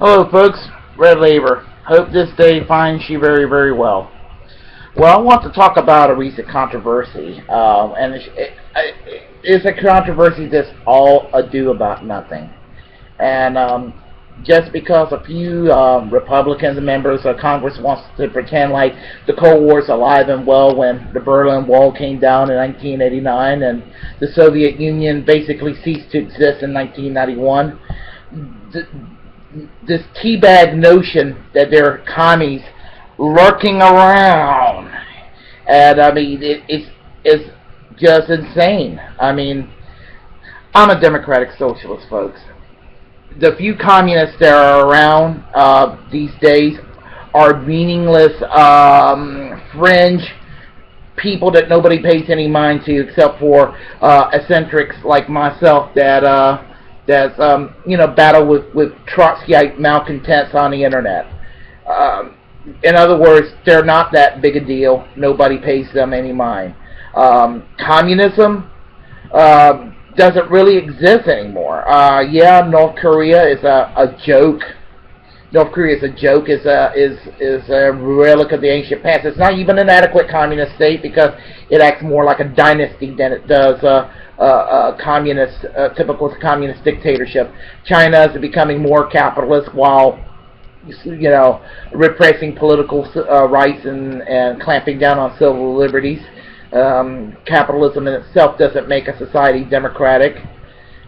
Hello, folks. Red Labor. Hope this day finds you very, very well. Well, I want to talk about a recent controversy, and it's a controversy that's all ado about nothing. And just because a few Republicans and members of Congress wants to pretend like the Cold War is alive and well when the Berlin Wall came down in 1989 and the Soviet Union basically ceased to exist in 1991. This teabag notion that there are commies lurking around, and I mean it's just insane. I mean, I'm a democratic socialist, folks. The few communists that are around these days are meaningless fringe people that nobody pays any mind to except for eccentrics like myself that's battle with Trotskyite malcontents on the internet. In other words, they're not that big a deal. Nobody pays them any mind. Communism doesn't really exist anymore. Yeah, North Korea is a joke. North Korea is a joke. Is a relic of the ancient past. It's not even an adequate communist state because it acts more like a dynasty than it does communist, typical communist dictatorship. China is becoming more capitalist while repressing political rights and clamping down on civil liberties. Capitalism in itself doesn't make a society democratic,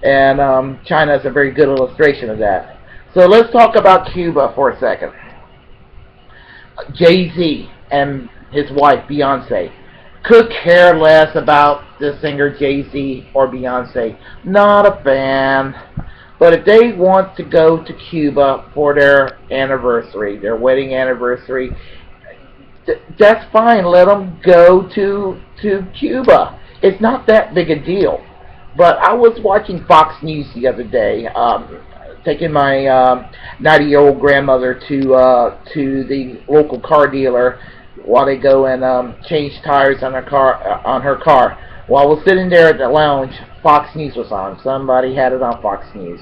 and China is a very good illustration of that. So let's talk about Cuba for a second. Jay-Z and his wife Beyonce could care less about the singer Jay-Z or Beyonce. Not a fan. But if they want to go to Cuba for their anniversary, their wedding anniversary, that's fine. Let them go to Cuba. It's not that big a deal. But I was watching Fox News the other day, taking my 90-year-old grandmother to the local car dealer while they go and change tires on her car. While I was sitting there at the lounge, Fox News was on. Somebody had it on Fox News.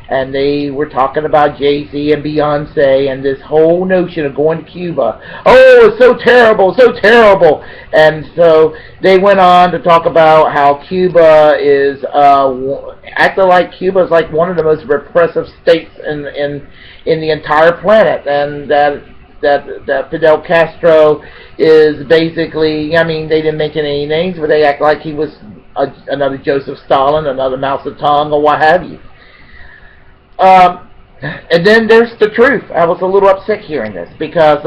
And they were talking about Jay-Z and Beyonce and this whole notion of going to Cuba. Oh, it's so terrible, so terrible. And so they went on to talk about how Cuba is acting like Cuba is like one of the most repressive states in the entire planet, and that Fidel Castro is basically, I mean, they didn't mention any names, but they act like he was another Joseph Stalin, another Mao Zedong, or what have you. And then there's the truth. I was a little upset hearing this because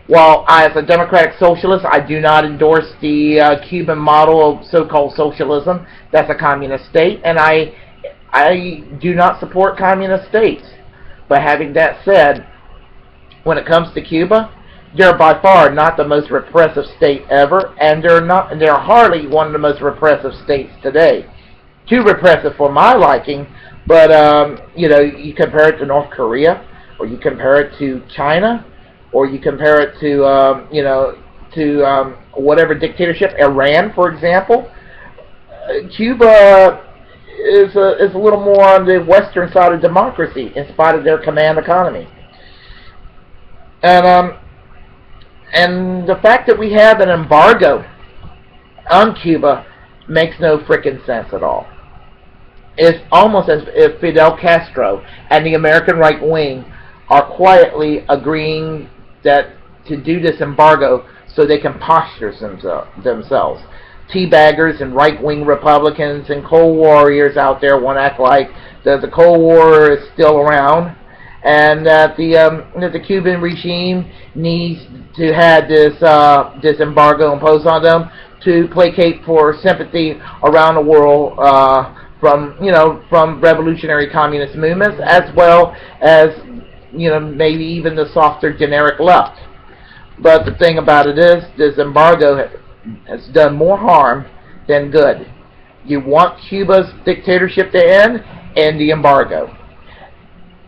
while I, as a democratic socialist, I do not endorse the Cuban model of so-called socialism. That's a communist state, and I do not support communist states. But having that said, when it comes to Cuba, they're by far not the most repressive state ever, and they're hardly one of the most repressive states today. Too repressive for my liking, but you compare it to North Korea, or you compare it to China, or you compare it to whatever dictatorship, Iran, for example. Cuba is a little more on the western side of democracy, in spite of their command economy. And the fact that we have an embargo on Cuba makes no frickin' sense at all. It's almost as if Fidel Castro and the American right wing are quietly agreeing that to do this embargo so they can posture themselves. Teabaggers and right-wing Republicans and Cold Warriors out there want to act like that the Cold War is still around, and that the Cuban regime needs to have this embargo imposed on them to placate for sympathy around the world from revolutionary communist movements, as well as maybe even the softer generic left. But the thing about it is, this embargo has done more harm than good. You want Cuba's dictatorship to end the embargo.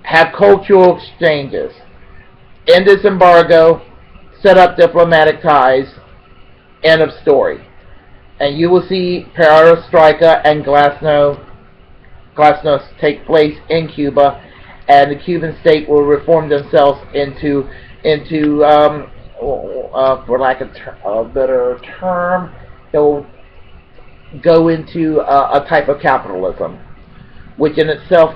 Have cultural exchanges. End this embargo. Set up diplomatic ties. End of story. And you will see perestroika and glasnost take place in Cuba, and the Cuban state will reform themselves into for lack of a better term, they'll go into a type of capitalism, which in itself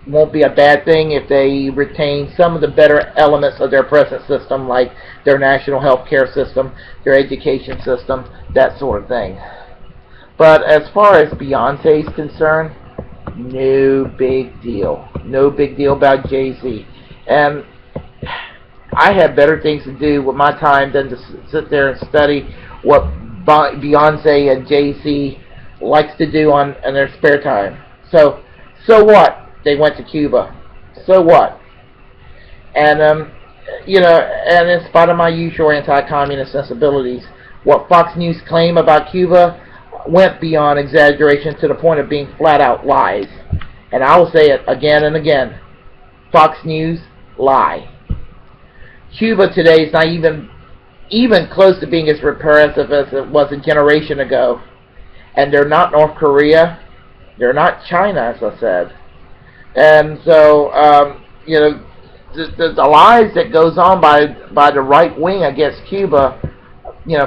won't be a bad thing if they retain some of the better elements of their present system, like their national health care system, their education system, that sort of thing. But as far as Beyonce is concerned, no big deal. No big deal about Jay-Z. And I have better things to do with my time than to sit there and study what Beyonce and Jay-Z likes to do in their spare time. So what? They went to Cuba. So what? And and in spite of my usual anti-communist sensibilities, what Fox News claim about Cuba went beyond exaggeration to the point of being flat-out lies. And I will say it again and again. Fox News lie. Cuba today is not even close to being as repressive as it was a generation ago. And they're not North Korea. They're not China, as I said. And so, the lies that goes on by the right wing against Cuba,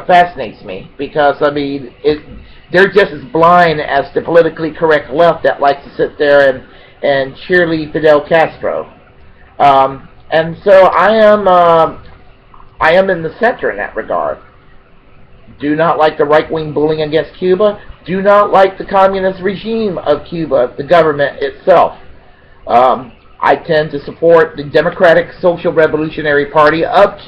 fascinates me, because they're just as blind as the politically correct left that likes to sit there and cheerlead Fidel Castro. And so I am in the center in that regard. Do not like the right wing bullying against Cuba. Do not like the communist regime of Cuba, the government itself. I tend to support the Democratic Social Revolutionary Party of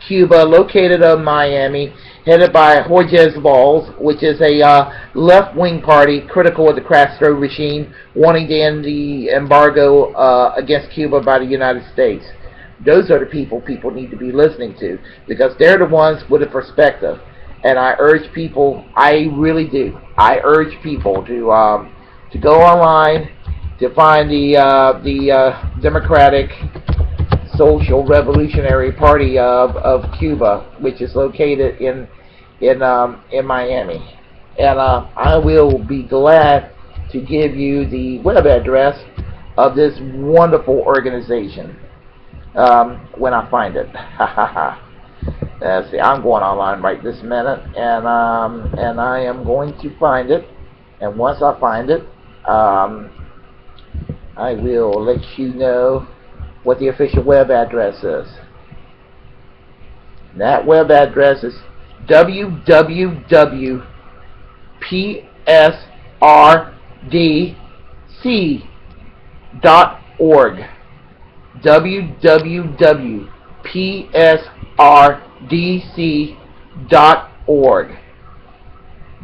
Cuba, located in Miami, headed by Jorge Valls, which is a left-wing party critical of the Castro regime, wanting to end the embargo against Cuba by the United States. Those are the people need to be listening to, because they're the ones with a perspective. And I urge people, I really do, I urge people to go online, to find the Democratic Social Revolutionary Party of Cuba, which is located in Miami, and I will be glad to give you the web address of this wonderful organization when I find it. See, I'm going online right this minute, and I am going to find it, and once I find it, I will let you know what the official web address is. That web address is www.psrdc.org. www.psrdc.org.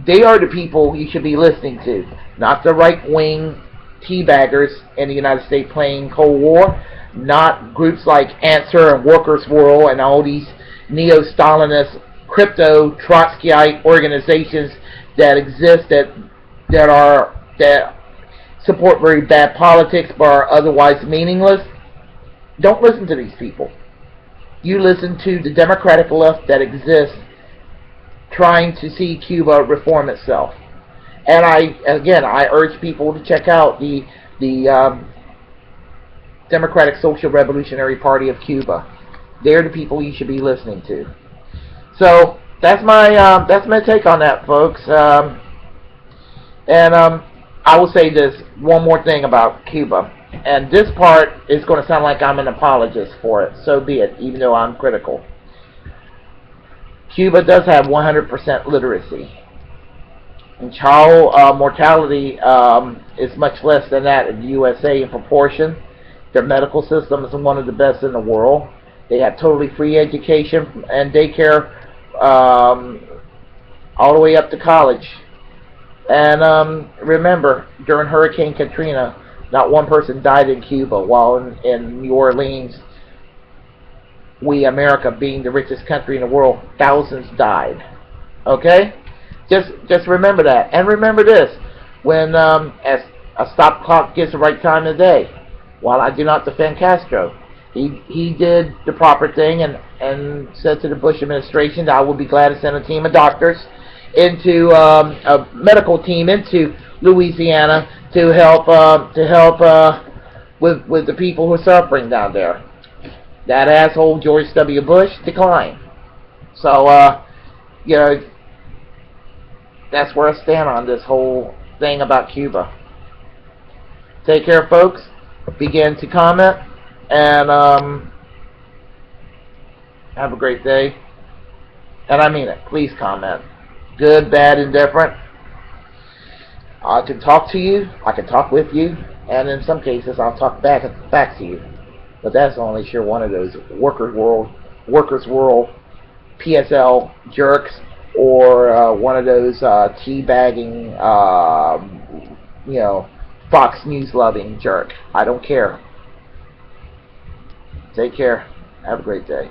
They are the people you should be listening to, not the right-wing teabaggers in the United States playing Cold War, not groups like Answer and Workers' World and all these neo-Stalinist crypto Trotskyite organizations that exist that support very bad politics but are otherwise meaningless. Don't listen to these people. You listen to the democratic left that exists trying to see Cuba reform itself. And I urge people to check out the Democratic Social Revolutionary Party of Cuba. They're the people you should be listening to. So that's my take on that, folks. And I will say this one more thing about Cuba. And this part is going to sound like I'm an apologist for it. So be it, even though I'm critical. Cuba does have 100% literacy. And child mortality is much less than that in the USA in proportion. Their medical system is one of the best in the world. They have totally free education and daycare all the way up to college. And remember, during Hurricane Katrina, not one person died in Cuba, while in New Orleans, we, America, being the richest country in the world, thousands died. Okay? Just remember that. And remember this, when as a stop clock gives the right time of day, while I do not defend Castro, he did the proper thing and said to the Bush administration that I would be glad to send a team of doctors into a medical team into Louisiana to help with the people who are suffering down there. That asshole George W. Bush declined. So, you know, that's where I stand on this whole thing about Cuba. Take care, folks. Begin to comment, and have a great day. And I mean it. Please comment. Good, bad, indifferent. I can talk to you. I can talk with you. And in some cases, I'll talk back to you. But that's only sure one of those workers' world PSL jerks, or one of those teabagging, you know, Fox News loving jerk. I don't care. Take care. Have a great day.